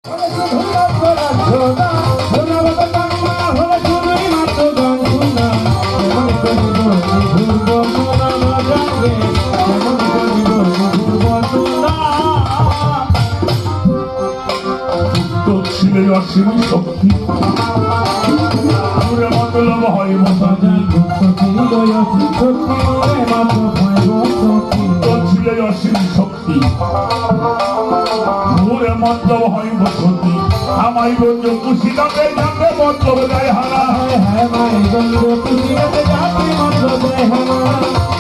অসীম শক্তি মতলব হয় অসীম শক্তি মোরে মতলব হয় বসতি আমায় বন্ধু খুশি কাপে যাবে মতলব গায়ে হারা হ্যাঁ মাই বন্ধু খুশি কাপে যাবে মতলব গায়ে হারা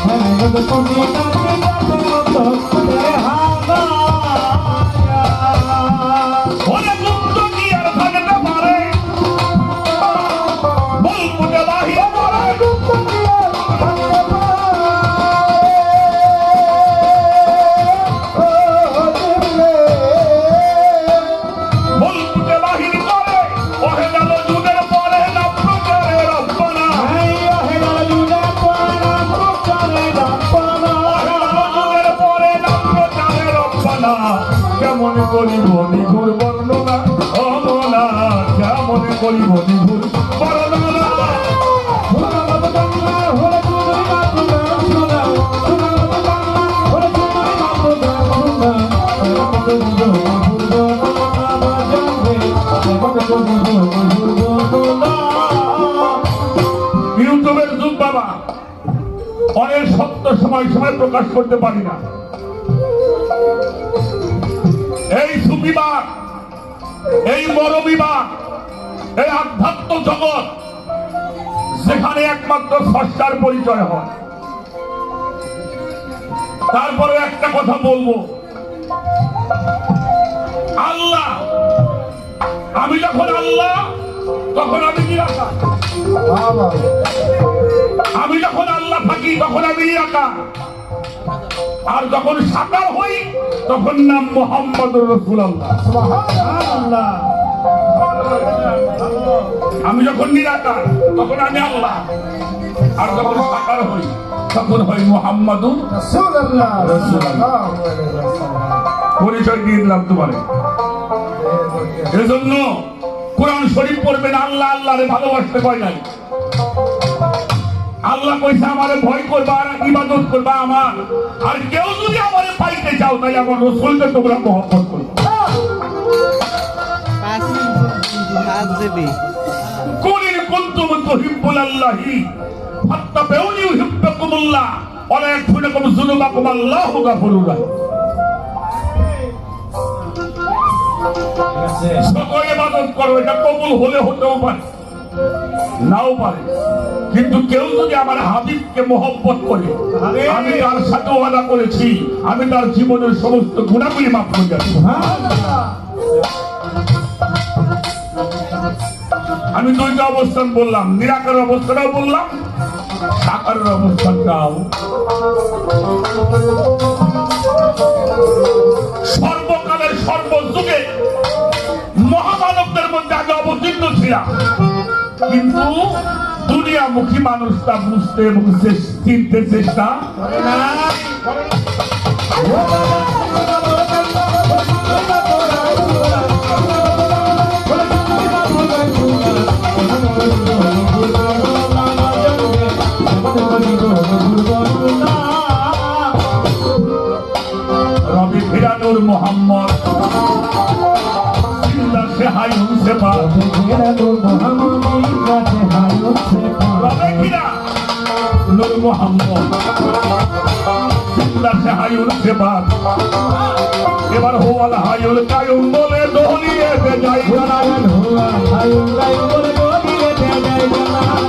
হ্যাঁ বন্ধু খুশি কাপে যাবে মতলব গায়ে হারা ওরে মুক্ত কি আর ভাগতে পারে বল মুটে বাহিরে পড়ে মুক্ত কি আর ভাগতে কেমন করিব নিঘুর বর্ণনা অমনা কেমন করিব নিঘুর বর্ণনা ইউটিউবের যুগ বাবা অনেক সত্য সময় সময় প্রকাশ করতে পারি না। এই সুবিবাদ এই মরবিবাদ এই আধ্যাত্ম জগৎ যেখানে একমাত্র স্রষ্টার পরিচয় হয়। তারপরে একটা কথা বলবো, আল্লাহ আমি যখন আল্লাহ তখন আমি নিরাকার, আমি যখন আল্লাহ থাকি তখন আমি নিরাকার, আর যখন সাকার হই তখন নাম মুহাম্মদুর রাসূলুল্লাহ। সুবহানাল্লাহ। আমি যখন নিরাকার তখন আমি আল্লাহ, আর যখন সাকার হই তখন হই মুহাম্মদুর রাসূলুল্লাহ। পরিচয় দিয়ে দিলাম তোমারে। এজন্য কোরআন শরীফ পড়বেন, আল্লাহ আল্লাহরে ভালোবাসতে কয় নাই। আল্লাহ কইছে আমারে ভয় করবা আর ইবাদত করবা আমার, আর কেউ যদি আমারে পাইতে চাও তাই আমার রাসূলকে তোমরা মহব্বত করো। কুল কুনতুম তুহিব্বুনাল্লাহি ফাত্তাবিউনি ইউহিব্বুকুমুল্লাহ ওয়া লা ইয়াগফিরুকুম যুনুবাকুম আল্লাহু গাফুরুর রাহিম। সকল ইবাদত করো, এটা কবুল হলে হতেও পারে নাও পারে, কিন্তু কেউ যদি আমার হাবিবকে মহব্বত করে, আমি তার সাথে ওয়াদা করেছি আমি তার জীবনের সমস্ত গুনাহগুলি মাফ করে দেব। আমি দুইটা অবস্থান বললাম, নিরাকার অবস্থাটাও বললাম, সাকারের অবস্থানটাও। সর্বকালের সর্বযুগে মহামানবদের মধ্যে আগে অবতীর্ণ ছিলাম, কিন্তু দুনিয়ামুখী মানুষ তা বুঝতে এবং চিনতে চেষ্টা করে না। রবি ফিরানুর মোহাম্মদ से हायूं से बात मेरा नूर मोहम्मद से हायूं से बात रबेकिरा नूर मोहम्मद सिल्ला से हायूं से बात এবার হোয়াল হায়ুল কায়ুম বলে দহলিয়ে তে যাই জানান হোয়াল হায়ুল কায়ুম বলে দহলিয়ে তে যাই জানান